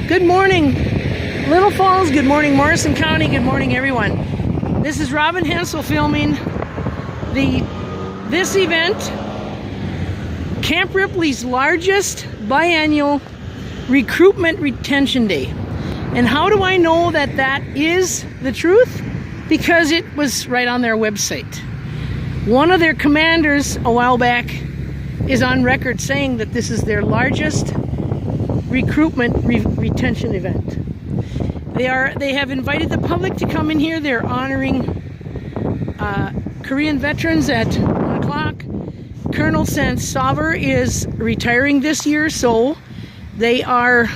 Good morning, Little Falls. Good morning, Morrison County. Good morning, everyone. This is Robin Hensel filming this event, Camp Ripley's largest biannual recruitment retention day. And how do I know that that is the truth? Because it was right on their website. One of their commanders a while back is on record saying that this is their largest recruitment retention event. They have invited the public to come in here. They're honoring Korean veterans at 1 o'clock. Colonel Sansaver is retiring this year, so they are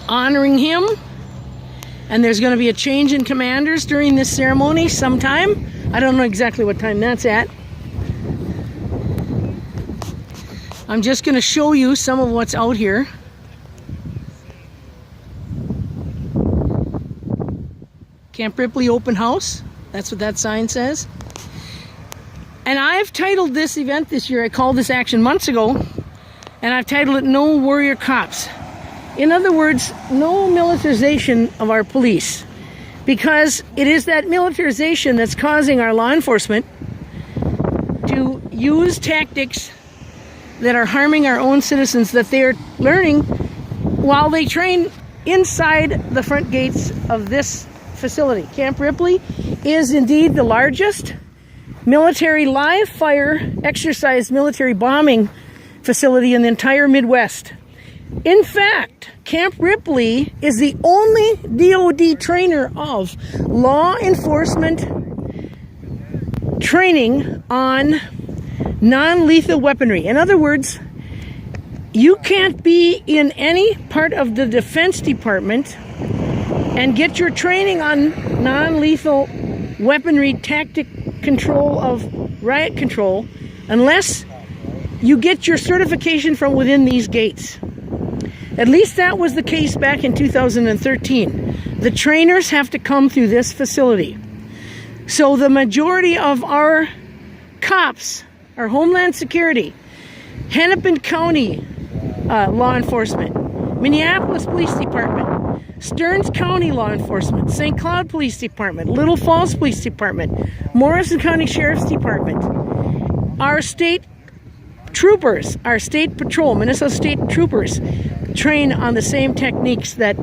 honoring him. And there's going to be a change in commanders during this ceremony sometime. I don't know exactly what time that's at. I'm just going to show you some of what's out here. Camp Ripley Open House. That's what that sign says. And I've titled this event this year, I called this action months ago, and I've titled it No Warrior Cops. In other words, no militarization of our police. Because it is that militarization that's causing our law enforcement to use tactics that are harming our own citizens that they are learning while they train inside the front gates of this facility. Camp Ripley is indeed the largest military live fire exercise military bombing facility in the entire Midwest. In fact, Camp Ripley is the only DoD trainer of law enforcement training on non-lethal weaponry. In other words, you can't be in any part of the Defense Department and get your training on non-lethal weaponry tactic control of riot control unless you get your certification from within these gates. At least that was the case back in 2013. The trainers have to come through this facility. So the majority of our cops, our Homeland Security, Hennepin County law enforcement, Minneapolis Police Department, Stearns County Law Enforcement, St. Cloud Police Department, Little Falls Police Department, Morrison County Sheriff's Department, our state troopers, our state patrol, Minnesota State troopers, train on the same techniques that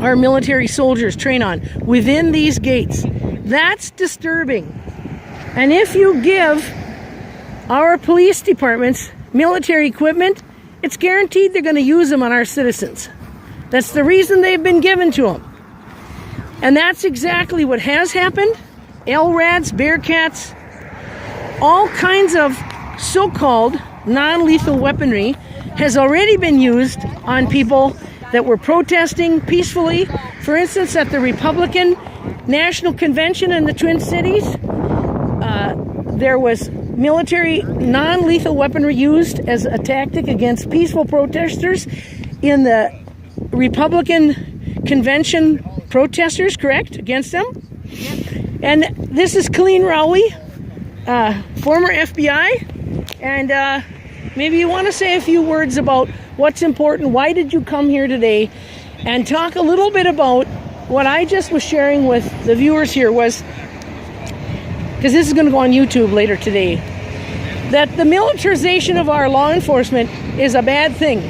our military soldiers train on within these gates. That's disturbing. And if you give our police departments military equipment, it's guaranteed they're going to use them on our citizens. That's the reason they've been given to them. And that's exactly what has happened. LRADs, Bearcats, all kinds of so-called non-lethal weaponry has already been used on people that were protesting peacefully. For instance, at the Republican National Convention in the Twin Cities, there was military non-lethal weaponry used as a tactic against peaceful protesters in the Republican Convention protesters, correct? Against them? Yep. And this is ColeenRowley, former FBI, and maybe you want to say a few words about what's important, why did you come here today, and talk a little bit about what I just was sharing with the viewers here was, because this is going to go on YouTube later today, that the militarization of our law enforcement is a bad thing.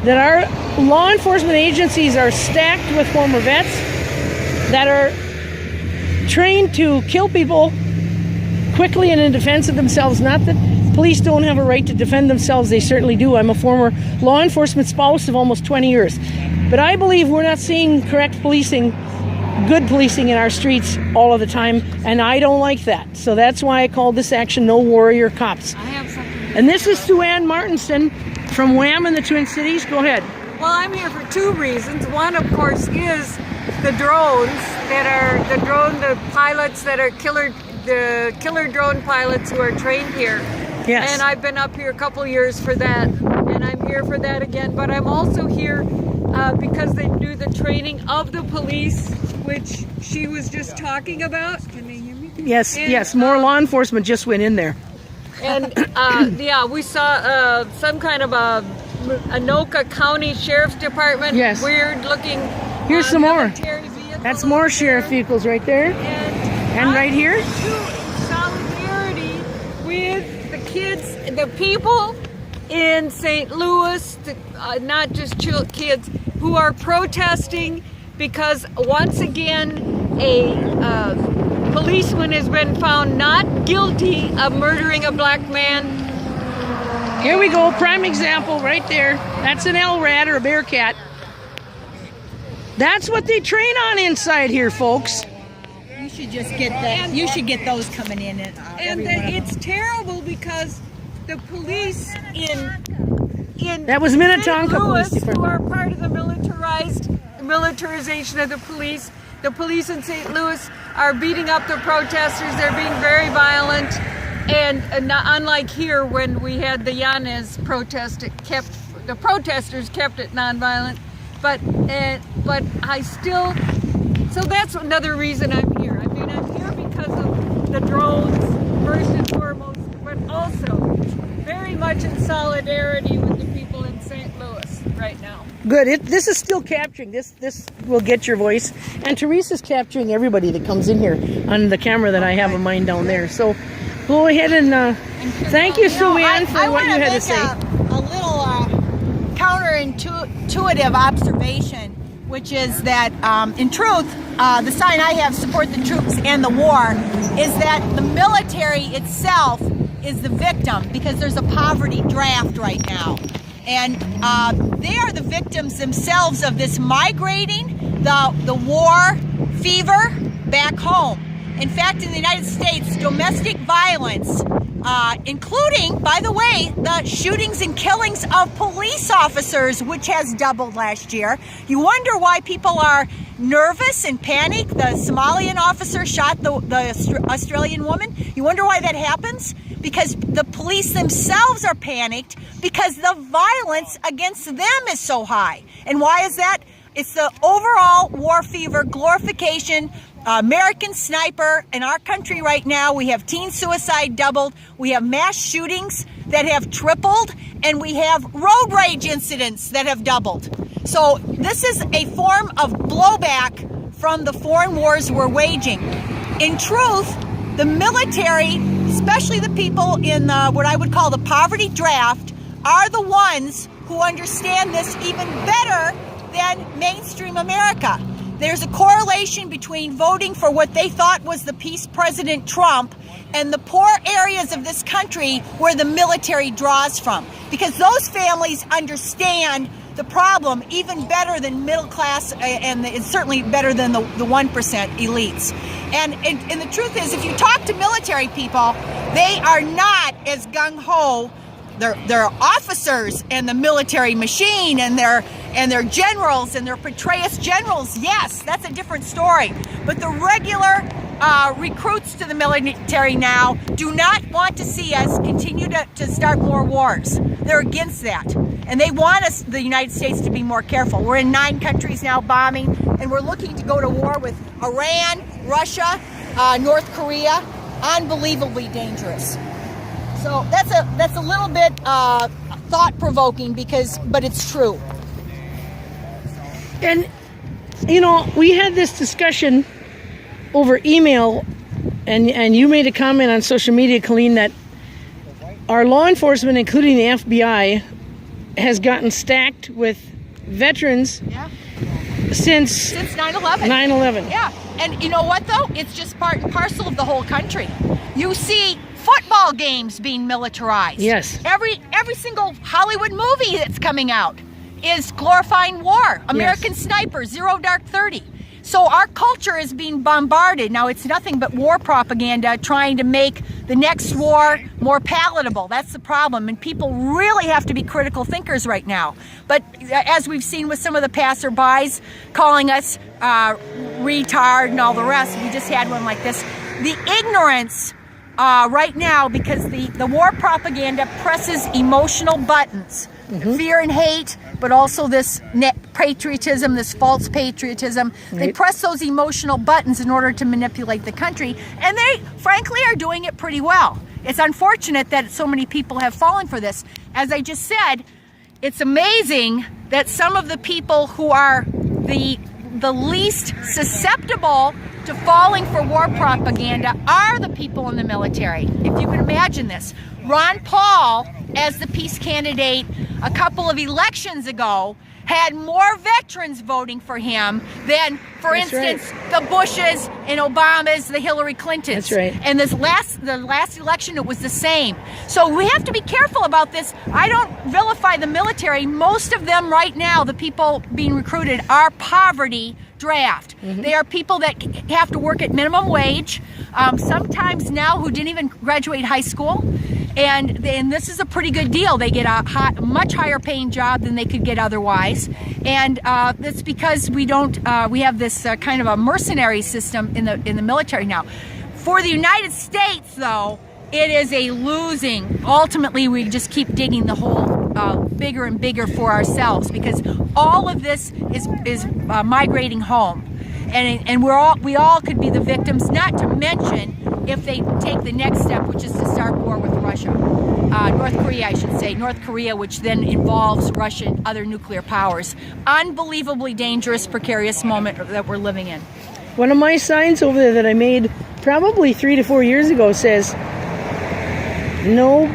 That our law enforcement agencies are stacked with former vets that are trained to kill people quickly and in defense of themselves. Not that police don't have a right to defend themselves, they certainly do. I'm a former law enforcement spouse of almost 20 years. But I believe we're not seeing correct policing, good policing in our streets all of the time, and I don't like that. So that's why I called this action No Warrior Cops. I have something. And this is Sue Ann Martinson from Wham in the Twin Cities. Go ahead. Well, I'm here for two reasons. One, of course, is the drones that are the pilots that are the killer drone pilots who are trained here. Yes. And I've been up here a couple years for that, and I'm here for that again. But I'm also here because they do the training of the police, which she was just talking about. Can they hear me? Yes, and, yes. More law enforcement just went in there. And yeah, we saw some kind of a Anoka County Sheriff's Department. Yes. Weird looking. Here's some more. Vehicle. That's more sheriff vehicles right there. And right here. In solidarity with the kids, the people in St. Louis, not just kids, who are protesting because once again a policeman has been found not guilty of murdering a black man. Here we go, prime example right there. That's an LRAD or a Bearcat. That's what they train on inside here, folks. You should just get that. You should get those coming in. And it's terrible because the police in that was Minnetonka Police Louis, who are Department. part of the militarization of the police. The police in St. Louis are beating up the protesters. They're being very violent. And unlike here, when we had the Yanez protest, the protesters kept it nonviolent. But I still, so that's another reason I'm here. I mean, I'm here because of the drones, first and foremost, but also very much in solidarity with the people in St. Louis right now. Good. This is still capturing. This will get your voice. And Teresa's capturing everybody that comes in here on the camera that I have of mine down there. So go ahead and thank you, Sue Ann, for what you had to say. A little counterintuitive observation, which is that in truth, the sign I have, support the troops and the war, is that the military itself is the victim because there's a poverty draft right now. And they are the victims themselves of this migrating, the war fever back home. In fact, in the United States, domestic violence, including, by the way, the shootings and killings of police officers, which has doubled last year. You wonder why people are nervous and panic. The Somalian officer shot the Australian woman. You wonder why that happens? Because the police themselves are panicked because the violence against them is so high. And why is that? It's the overall war fever, glorification, American sniper. In our country right now, we have teen suicide doubled, we have mass shootings that have tripled, and we have road rage incidents that have doubled. So this is a form of blowback from the foreign wars we're waging. In truth, the military, especially the people in what I would call the poverty draft, are the ones who understand this even better than mainstream America. There's a correlation between voting for what they thought was the peace President Trump and the poor areas of this country where the military draws from. Because those families understand the problem even better than middle class, and it's certainly better than the 1% elites. And the truth is, if you talk to military people, they are not as gung-ho. They're officers and the military machine and their generals and their Petraeus generals. Yes, that's a different story. But the regular recruits to the military now do not want to see us continue to start more wars. They're against that. And they want us, the United States, to be more careful. We're in 9 countries now bombing, and we're looking to go to war with Iran, Russia, North Korea. Unbelievably dangerous. So that's a little bit thought-provoking but it's true. And, you know, we had this discussion over email, and you made a comment on social media, Colleen, that our law enforcement, including the FBI, has gotten stacked with veterans since 9/11. 9/11. Yeah, and you know what, though? It's just part and parcel of the whole country. You see football games being militarized. Yes. Every single Hollywood movie that's coming out is glorifying war. American Sniper, Zero Dark 30. So our culture is being bombarded. Now, it's nothing but war propaganda trying to make the next war more palatable. That's the problem. And people really have to be critical thinkers right now. But as we've seen with some of the passerbys calling us retard and all the rest, we just had one like this. The ignorance right now, because the war propaganda presses emotional buttons. Fear and hate, but also this patriotism, this false patriotism. They press those emotional buttons in order to manipulate the country, and they, frankly, are doing it pretty well. It's unfortunate that so many people have fallen for this. As I just said, it's amazing that some of the people who are the least susceptible to falling for war propaganda are the people in the military. If you can imagine this. Ron Paul, as the peace candidate a couple of elections ago, had more veterans voting for him than, for instance, the Bushes and Obamas, the Hillary Clintons. That's right. And the last election, it was the same. So we have to be careful about this. I don't vilify the military. Most of them right now, the people being recruited, are poverty draft. They are people that have to work at minimum wage, sometimes now who didn't even graduate high school. And this is a pretty good deal. They get a much higher paying job than they could get otherwise. And that's because we have this kind of a mercenary system in the military now. For the United States, though, it is a losing. Ultimately, we just keep digging the hole bigger and bigger for ourselves, because all of this is migrating home. And we all could be the victims, not to mention if they take the next step, which is to start war with Russia. North Korea, I should say. North Korea, which then involves Russia and other nuclear powers. Unbelievably dangerous, precarious moment that we're living in. One of my signs over there that I made probably 3 to 4 years ago says, no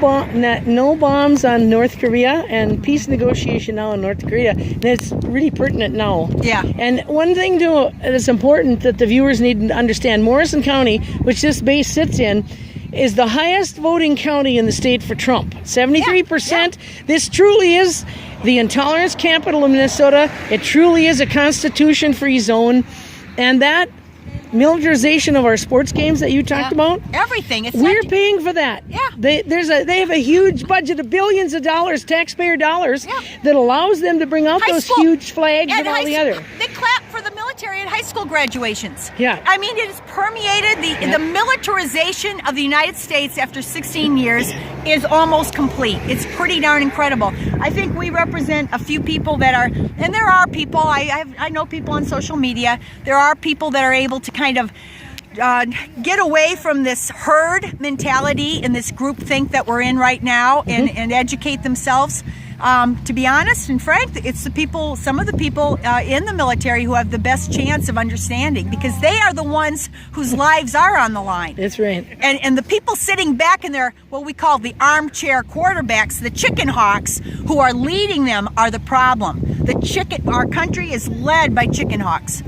bombs on North Korea, and peace negotiation now in North Korea. And it's really pertinent now. Yeah. And one thing too that's important that the viewers need to understand, Morrison County, which this base sits in, is the highest voting county in the state for Trump. 73%. Yeah. This truly is the intolerance capital of Minnesota. It truly is a constitution-free zone. And that militarization of our sports games that you talked about, everything, we're paying for that. Yeah. They have a huge budget of billions of dollars, taxpayer dollars, that allows them to bring out those huge flags and all the other. They clap for the military at high school graduations. Yeah. I mean, it has permeated the militarization of the United States after 16 years is almost complete. It's pretty darn incredible. I think we represent a few people that are, and there are people, I know people on social media, there are people that are able to kind of get away from this herd mentality and this group think that we're in right now, and educate themselves. To be honest and frank, it's the people, some of the people in the military who have the best chance of understanding, because they are the ones whose lives are on the line. That's right. And the people sitting back in their, what we call the armchair quarterbacks, the chicken hawks who are leading them, are the problem. Our country is led by chicken hawks.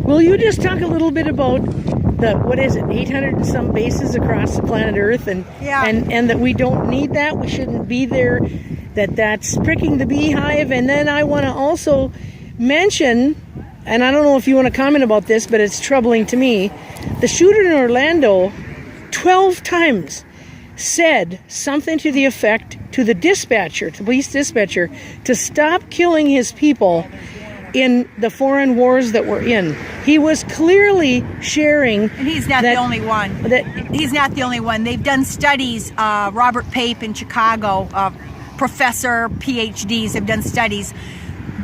Will you just talk a little bit about the, 800 and some bases across the planet Earth, and that we don't need that, we shouldn't be there, that's pricking the beehive. And then I want to also mention, and I don't know if you want to comment about this, but it's troubling to me, the shooter in Orlando 12 times said something to the effect to the dispatcher, to the police dispatcher, to stop killing his people in the foreign wars that we're in. He was clearly sharing. And he's not the only one. He's not the only one. They've done studies. Robert Pape in Chicago, professor, PhDs have done studies.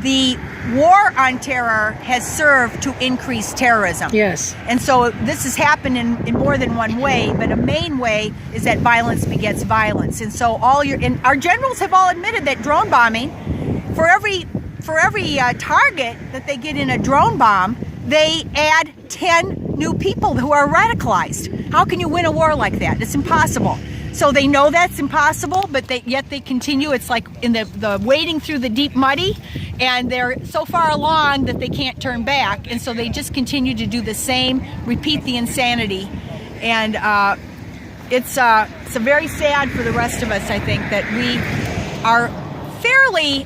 The war on terror has served to increase terrorism. Yes. And so this has happened in more than one way, but a main way is that violence begets violence. And so and our generals have all admitted that drone bombing, for every target that they get in a drone bomb, they add 10 new people who are radicalized. How can you win a war like that? It's impossible. So they know that's impossible, but yet they continue. It's like in the wading through the deep muddy, and they're so far along that they can't turn back. And so they just continue to do the same, repeat the insanity. And it's very sad for the rest of us, I think, that we are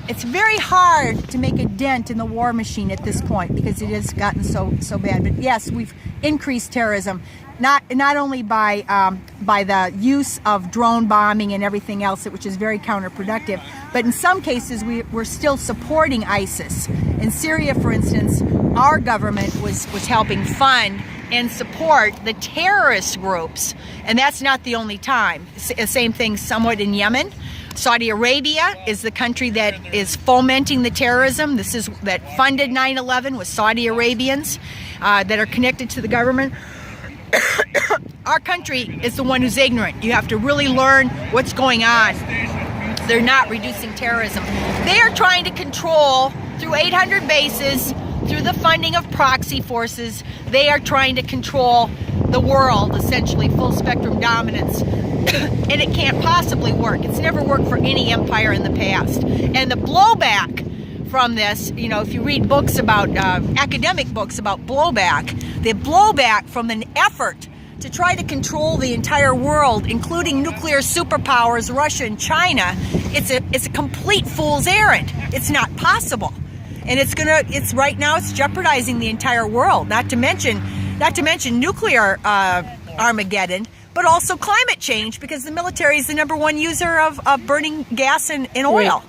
it's very hard to make a dent in the war machine at this point, because it has gotten so bad. But yes, we've increased terrorism, not only by the use of drone bombing and everything else, which is very counterproductive, but in some cases we're still supporting ISIS. In Syria, for instance, our government was helping fund and support the terrorist groups, and that's not the only time. Same thing somewhat in Yemen. Saudi Arabia is the country that is fomenting the terrorism. That funded 9/11 with Saudi Arabians that are connected to the government. Our country is the one who's ignorant. You have to really learn what's going on. They're not reducing terrorism. They are trying to control, through 800 bases, through the funding of proxy forces, they are trying to control the world, essentially, full spectrum dominance. And it can't possibly work. It's never worked for any empire in the past. And the blowback from this, you know, if you read books about, academic books about blowback, the blowback from an effort to try to control the entire world, including nuclear superpowers, Russia and China, it's a complete fool's errand. It's not possible. And it's right now it's jeopardizing the entire world, not to mention nuclear Armageddon, but also climate change, because the military is the #1 user of burning gas and oil. Right.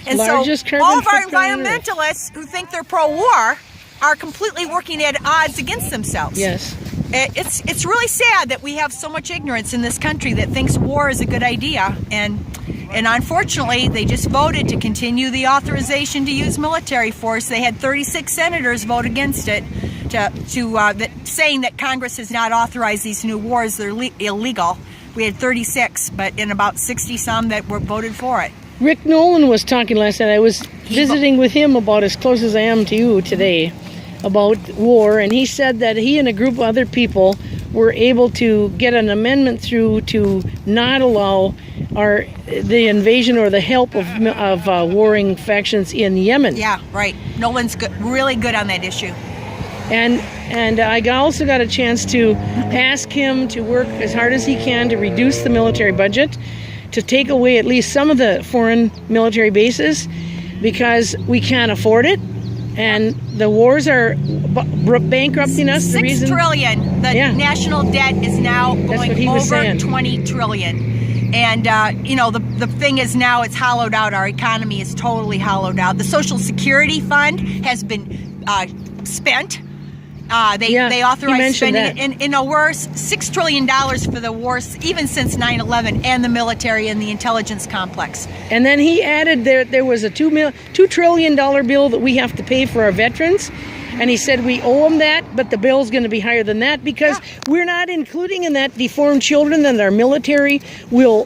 And Largest so all of our carbon footprint on Earth. environmentalists who think they're pro-war are completely working at odds against themselves. Yes. It's really sad that we have so much ignorance in this country that thinks war is a good idea, and unfortunately they just voted to continue the authorization to use military force. They had 36 senators vote against it, saying that Congress has not authorized these new wars, they're illegal. We had 36, but in about 60 some that were voted for it. Rick Nolan was talking last night. I was visiting with him about as close as I am to you today about war, and he said that he and a group of other people were able to get an amendment through to not allow the invasion or the help of warring factions in Yemen. Yeah, right. Nolan's really good on that issue. And I also got a chance to ask him to work as hard as he can to reduce the military budget, to take away at least some of the foreign military bases, because we can't afford it. And the wars are bankrupting us. The $6 trillion. The national debt is now going over 20 trillion. And, you know, the thing is now it's hollowed out. Our economy is totally hollowed out. The Social Security Fund has been spent. They authorized spending it. And we're $6 trillion for the wars, even since 9/11, and the military and the intelligence complex. And then he added there was a $2 trillion bill that we have to pay for our veterans. And he said we owe them that, but the bill's going to be higher than that, because we're not including in that deformed children that our military will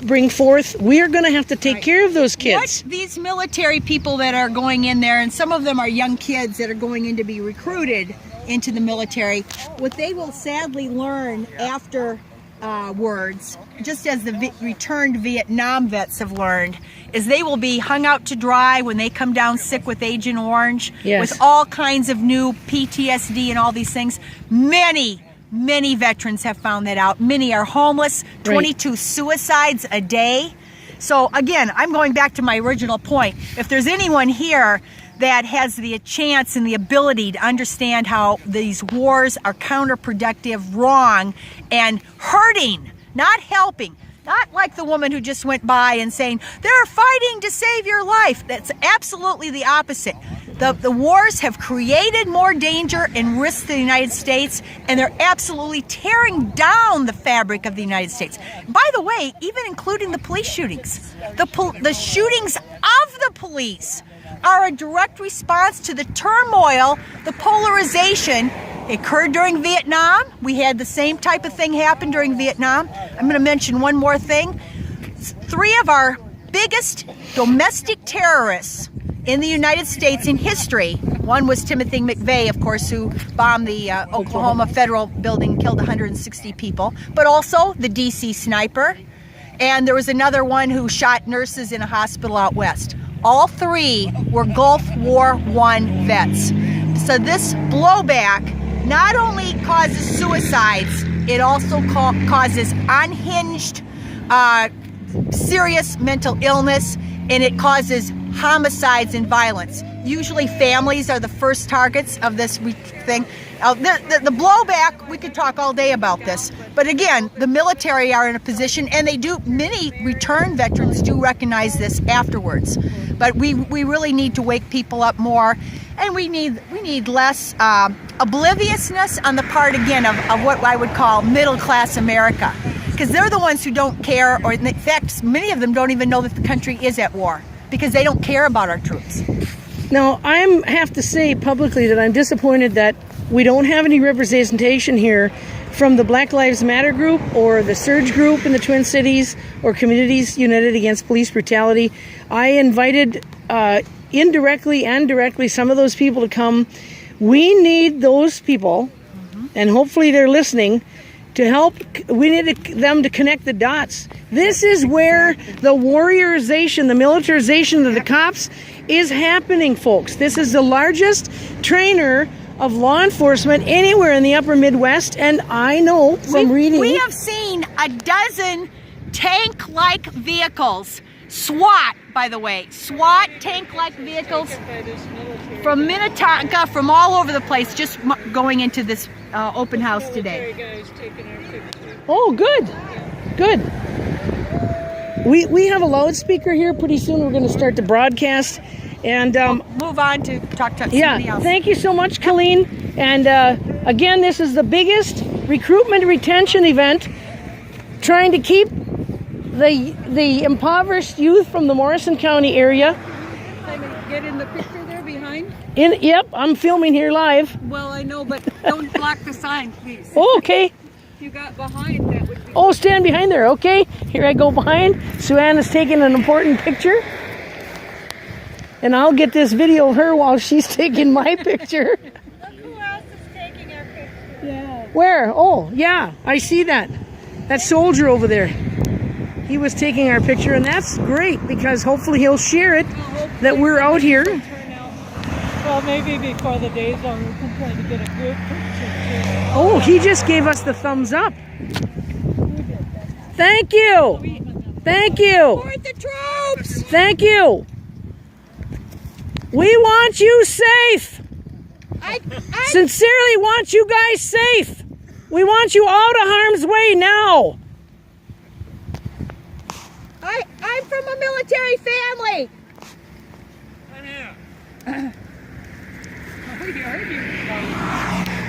bring forth. We're going to have to take care of those kids. What these military people that are going in there, and some of them are young kids that are going in to be recruited into the military, what they will sadly learn afterwards, just as the returned Vietnam vets have learned, is they will be hung out to dry when they come down sick with Agent Orange, with all kinds of new PTSD and all these things. Many veterans have found that out. Many are homeless, 22 suicides a day. So again, I'm going back to my original point. If there's anyone here that has the chance and the ability to understand how these wars are counterproductive, wrong, and hurting, not helping. Not like the woman who just went by and saying, they're fighting to save your life. That's absolutely the opposite. The wars have created more danger and risk to the United States, and they're absolutely tearing down the fabric of the United States. By the way, even including the police shootings. The shootings of the police are a direct response to the turmoil, the polarization. It occurred during Vietnam. We had the same type of thing happen during Vietnam. I'm going to mention one more thing. 3 of our biggest domestic terrorists in the United States in history. One was Timothy McVeigh, of course, who bombed the Oklahoma Federal Building, killed 160 people, but also the DC sniper. And there was another one who shot nurses in a hospital out west. All 3 were Gulf War I vets. So this blowback not only causes suicides, it also causes unhinged, serious mental illness, and it causes homicides and violence. Usually families are the first targets of this thing. The blowback, we could talk all day about this. But again, the military are in a position, and many return veterans do recognize this afterwards. But we really need to wake people up more, and we need less obliviousness on the part, again, of what I would call middle-class America. Because they're the ones who don't care, or in fact, many of them don't even know that the country is at war, because they don't care about our troops. Now, I have to say publicly that I'm disappointed that we don't have any representation here from the Black Lives Matter group or the Surge group in the Twin Cities or Communities United Against Police Brutality. I invited indirectly and directly some of those people to come. We need those people, and hopefully they're listening, to help. We need them to connect the dots. This is where the warriorization, the militarization of the cops is happening, folks. This is the largest trainer of law enforcement anywhere in the upper Midwest, and I know from reading. We have seen a dozen tank-like vehicles, SWAT, by the way, SWAT tank-like vehicles from Minnetonka, from all over the place, just going into this open house today. Oh, good, good. We have a loudspeaker here. Pretty soon we're going to start the broadcast. And we'll move on to talk to somebody else. Thank you so much, Colleen. And again, this is the biggest recruitment retention event trying to keep the impoverished youth from the Morrison County area. Can I get in the picture there behind? Yep, I'm filming here live. Well, I know, but don't block the sign, please. Oh, okay. If you got behind, that would be... Oh, stand behind there. Okay, here I go behind. Sue-Ann is taking an important picture. And I'll get this video of her while she's taking my picture. Look who else is taking our picture. Yeah. Where? Oh, yeah, I see that. That soldier over there. He was taking our picture, and that's great because hopefully he'll share it that we're out here. Well, maybe before the day's over, we can try to get a group picture. Oh, he just gave us the thumbs up. Thank you. Thank you. Support the troops. Thank you. We want you safe. I Sincerely want you guys safe. We want you out of harm's way now. I'm from a military family. I'm here.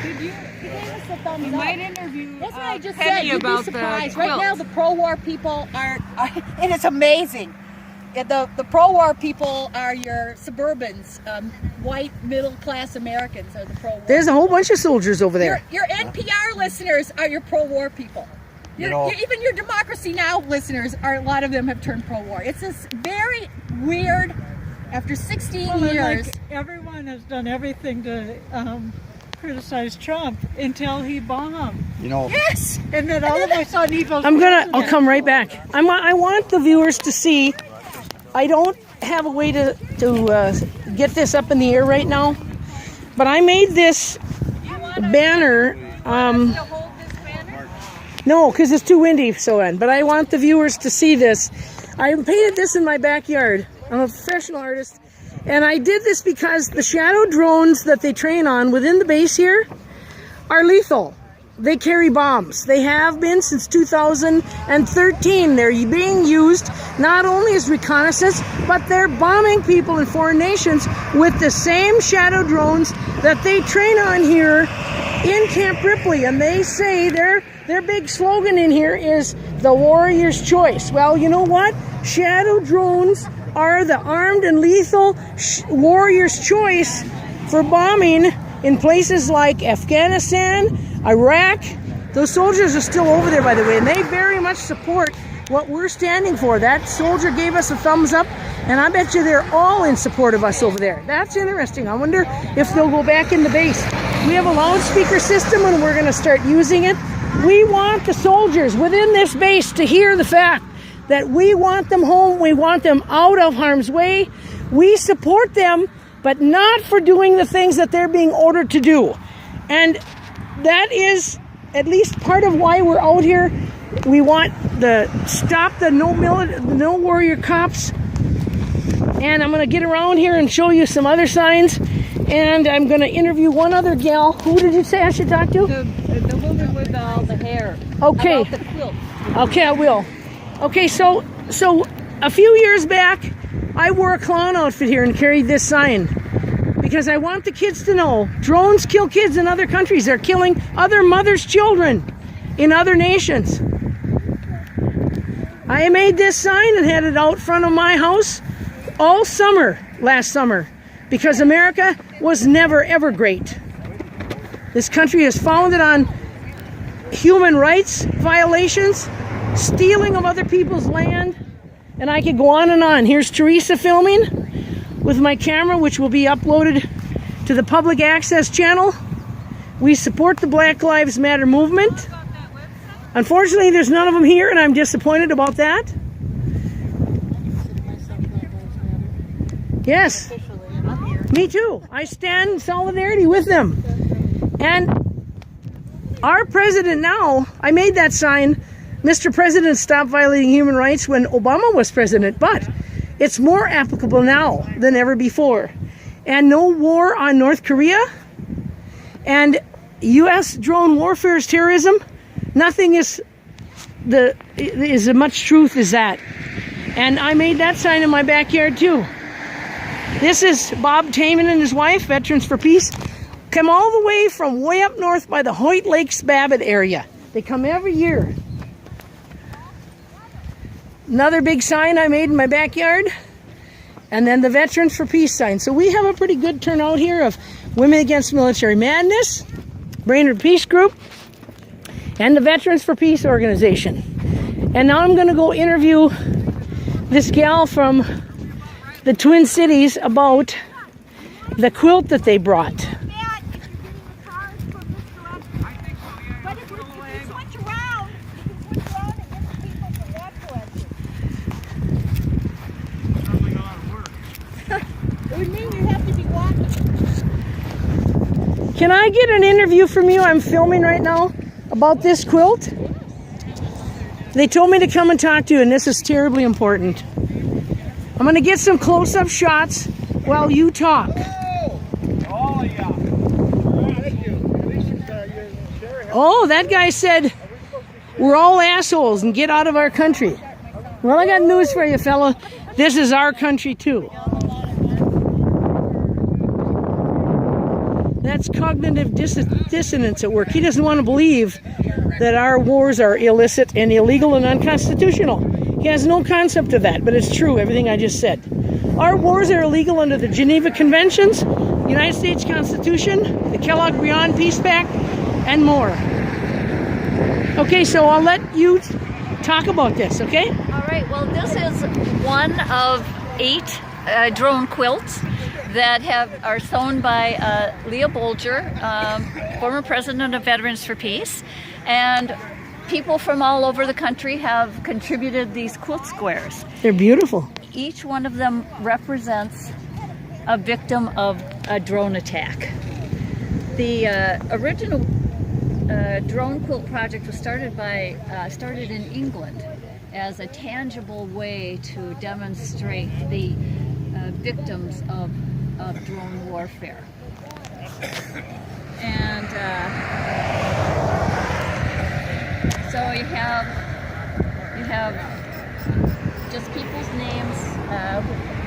Did you? He gave us the thumbs You up. might interview That's what I just Penny said. You'd about be the surprised. Right quilt. now, the pro-war people are and it's amazing. The pro-war people are your suburbans, white middle-class Americans are the pro-war. There's a whole bunch of soldiers over there. Your NPR listeners are your pro-war people. Even your Democracy Now! Listeners, a lot of them have turned pro-war. It's this very weird, after 16 years. Like everyone has done everything to criticize Trump until he bombed. Yes! And then all of a sudden he goes... I'll come right back. I want the viewers to see. I don't have a way to get this up in the air right now, but I made this banner. No, because it's too windy, but I want the viewers to see this. I painted this in my backyard. I'm a professional artist, and I did this because the shadow drones that they train on within the base here are lethal. They carry bombs. They have been since 2013. They're being used not only as reconnaissance, but they're bombing people in foreign nations with the same shadow drones that they train on here in Camp Ripley. And they say their big slogan in here is the warrior's choice. Well, you know what? Shadow drones are the armed and lethal warrior's choice for bombing in places like Afghanistan, Iraq. Those soldiers are still over there, by the way, and they very much support what we're standing for. That soldier gave us a thumbs up, and I bet you they're all in support of us over there. That's interesting. I wonder if they'll go back in the base. We have a loudspeaker system, and we're going to start using it. We want the soldiers within this base to hear the fact that we want them home. We want them out of harm's way. We support them, but not for doing the things that they're being ordered to do. And that is at least part of why we're out here. We want to stop the No Warrior Cops. And I'm going to get around here and show you some other signs. And I'm going to interview one other gal. Who did you say I should talk to? The woman with all the hair. Okay. About the quilt. Okay, I will. Okay, so a few years back, I wore a clown outfit here and carried this sign because I want the kids to know drones kill kids in other countries. They're killing other mothers' children in other nations. I made this sign and had it out front of my house all summer, last summer, because America was never, ever great. This country is founded on human rights violations, stealing of other people's land, and I could go on and on. Here's Teresa filming with my camera, which will be uploaded to the public access channel. We support the Black Lives Matter movement. Unfortunately, there's none of them here, and I'm disappointed about that. Yes, me too. I stand in solidarity with them. And our president now, I made that sign, Mr. President, stop violating human rights, when Obama was president, but it's more applicable now than ever before. And no war on North Korea, and U.S. drone warfare is terrorism. Nothing is as much truth as that. And I made that sign in my backyard too. This is Bob Taman and his wife, Veterans for Peace. Come all the way from way up north by the Hoyt Lakes Babbitt area. They come every year. Another big sign I made in my backyard. And then the Veterans for Peace sign. So we have a pretty good turnout here of Women Against Military Madness, Brainerd Peace Group, and the Veterans for Peace organization. And now I'm going to go interview this gal from the Twin Cities about the quilt that they brought. Can I get an interview from you? I'm filming right now about this quilt. They told me to come and talk to you, and this is terribly important. I'm going to get some close-up shots while you talk. Oh, that guy said we're all assholes and get out of our country. Well, I got news for you, fella. This is our country, too. That's cognitive dissonance at work. He doesn't want to believe that our wars are illicit and illegal and unconstitutional. He has no concept of that, but it's true, everything I just said. Our wars are illegal under the Geneva Conventions, United States Constitution, the Kellogg-Briand Peace Pact, and more. Okay, so I'll let you talk about this, okay? All right, well, this is one of 8 drone quilts that are sewn by Leah Bolger, former president of Veterans for Peace, and people from all over the country have contributed these quilt squares. They're beautiful. Each one of them represents a victim of a drone attack. The original drone quilt project was started in England as a tangible way to demonstrate the victims of drone warfare. And so you have just people's names.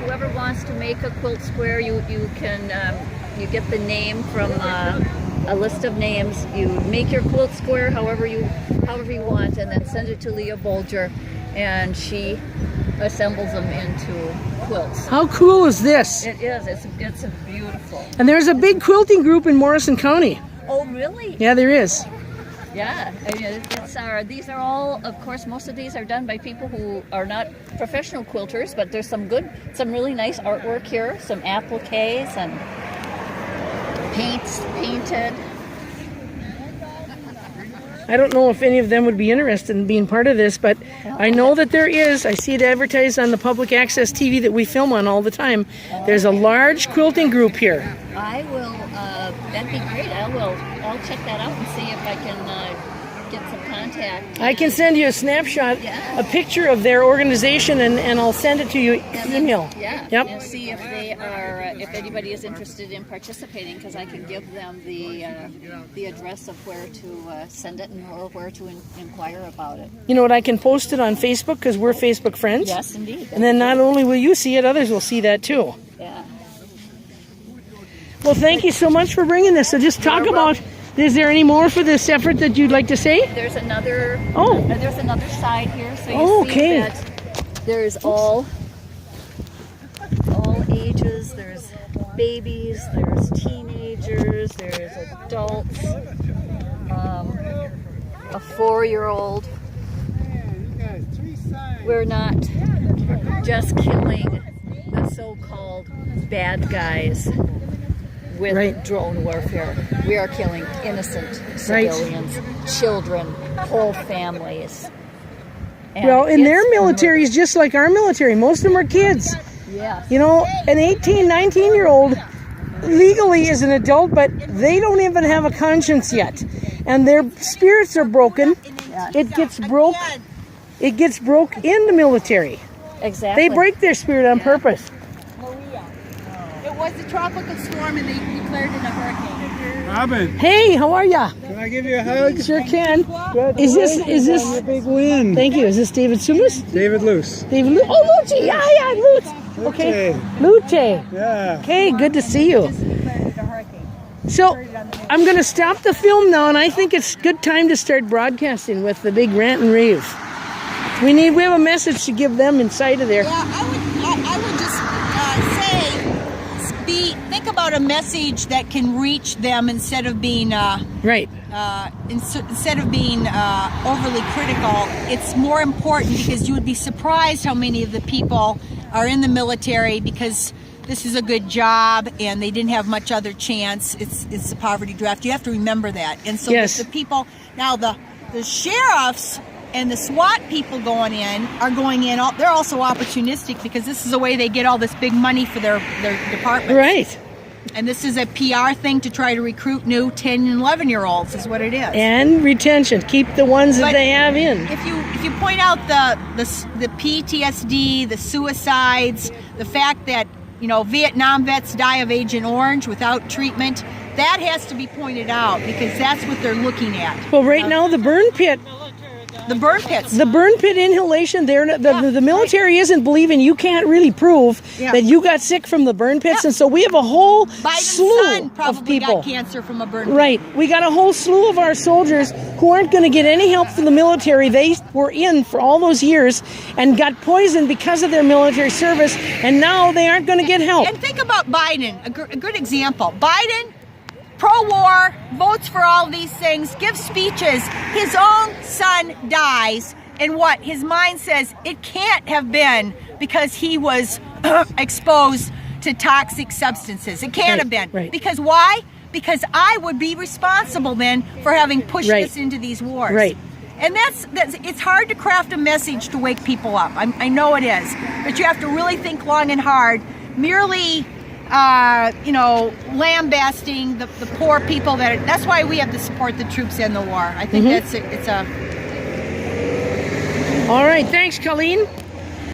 Whoever wants to make a quilt square, you can you get the name from a list of names. You make your quilt square however you want, and then send it to Leah Bolger, and she assembles them into quilts. How cool is this? It is. It's a beautiful. And there's a big quilting group in Morrison County. Oh, really? Yeah, there is. Yeah, I mean, these are all, of course, most of these are done by people who are not professional quilters, but there's some really nice artwork here, some appliques and painted. I don't know if any of them would be interested in being part of this, but I know that there is. I see it advertised on the public access TV that we film on all the time. There's a large quilting group here. I will, that'd be great. I'll check that out and see if I can get some contact. I can send you a snapshot, a picture of their organization, and I'll send it to you email. Yeah, yep. And see if they are, if anybody is interested in participating, because I can give them the address of where to send it or where to inquire about it. You know what? I can post it on Facebook because we're Facebook friends. Yes, indeed. And then not only will you see it, others will see that too. Yeah. Well, thank you so much for bringing this. So just talk about, is there any more for this effort that you'd like to say? There's another, there's another side here. So you see that there's all ages. There's babies, there's teenagers, there's adults. a 4-year-old. We're not just killing the so-called bad guys with drone warfare. We are killing innocent civilians, children, whole families. And well, and their military is just like our military. Most of them are kids. Yes. You know, an 18, 19-year-old legally is an adult, but they don't even have a conscience yet. And their spirits are broken. It gets broke. It gets broke in the military. Exactly. They break their spirit on purpose. It was a tropical storm and they declared it a hurricane. Robin, Hey, how are ya? can I give you a hug? Sure can. Is this A big win. Thank you. Is this David Sumas? David Luce. David Lute. Oh, Lute. Yeah, Lute. Okay. Lute. Yeah. Okay, good to see you. So, I'm going to stop the film now, and I think it's good time to start broadcasting with the big rant and rave. We have a message to give them inside of there. Yeah, I would just think about a message that can reach them instead of being instead of being overly critical. It's more important because you would be surprised how many of the people are in the military because this is a good job and they didn't have much other chance. It's a poverty draft. You have to remember that. And so the people now the sheriffs and the SWAT people are going in. They're also opportunistic because this is the way they get all this big money for their department. Right. And this is a PR thing to try to recruit new 10 and 11-year-olds is what it is. And retention. Keep the ones that they have in. If you point out the PTSD, the suicides, the fact that Vietnam vets die of Agent Orange without treatment, that has to be pointed out because that's what they're looking at. Well, right now the burn pit. The burn pits. The burn pit inhalation, the military isn't believing you can't really prove that you got sick from the burn pits. And so we have a whole slew of people. Got cancer from a burn pit. Right. We got a whole slew of our soldiers who aren't going to get any help from the military. They were in for all those years and got poisoned because of their military service. And now they aren't going to get help. And think about Biden, a good example. Biden, pro-war, votes for all these things, gives speeches. His own son dies, and what? His mind says it can't have been because he was exposed to toxic substances. It can't have been. Right. Because why? Because I would be responsible then for having pushed us into these wars. Right. And that's it's hard to craft a message to wake people up. I know it is. But you have to really think long and hard. Merely lambasting the poor people. That's why we have to support the troops in the war. I think it's a. All right, thanks, Colleen.